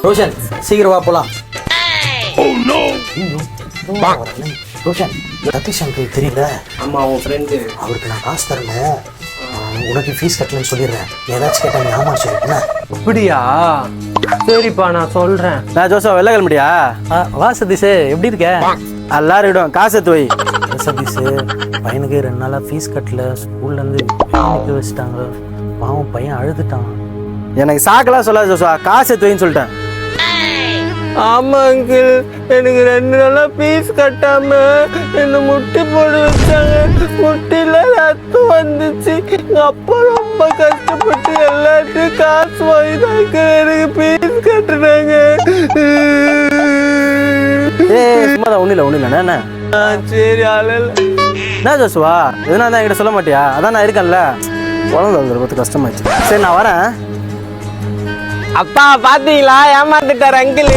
ரோஷன் சீக்கிரம் வா போலாம். ரோஷன் சதீஷ் அங்கிள் தெரியல? ஆமா உன் ஃப்ரெண்டு. அவருக்கு நான் காசு தரணும். உனக்கு ஃபீஸ் கட்டலன்னு சொல்லிடுறேன். ஏதாச்சும் கேட்டா நீ ஆமா சொல்லிட்டேன். அப்படியா? சரிப்பா நான் சொல்றேன். நான் ஜோசா வெளில கிளம்பிட்டியா? வா சதீஷ், எப்படி இருக்க? எல்லாரும் இடம் காசு எடுத்து வை. சதீஷ் பையனுக்கு 2 நாளா ஃபீஸ் கட்டல, ஸ்கூல்லேருந்து நிற்க வச்சுட்டாங்க. பாவம் பையன் அழுதுட்டான். எனக்கு சாக்கெல்லாம் சொல்லாது ஜோசா, காசு எடுத்து வைன்னு சொல்லிட்டேன். ஆமா அங்கிள், எனக்கு 2 நாளா ஃபீஸ் கட்டாம என்ன முட்டி போட வச்சாங்க. முட்டில ரத்தம் வந்துச்சு. எங்க அப்பா ரொம்ப கஷ்டப்பட்டு எல்லாத்தையும் காசு வாங்கி தான் எனக்கு ஃபீஸ் கட்டுறாங்க. சும்மா தான் ஒன்றும் இல்லை என்ன. சரி அழல. என்ன ஜோசுவா எதுனா தான் என்கிட்ட சொல்ல மாட்டியா? அதான் நான் இருக்கேன்ல. குழந்தை வந்துட பார்த்து கஷ்டமாச்சு. சரி நான் வரேன். அப்பா பாத்தீங்களா, ஏமாந்துட்டார் அங்கிள்.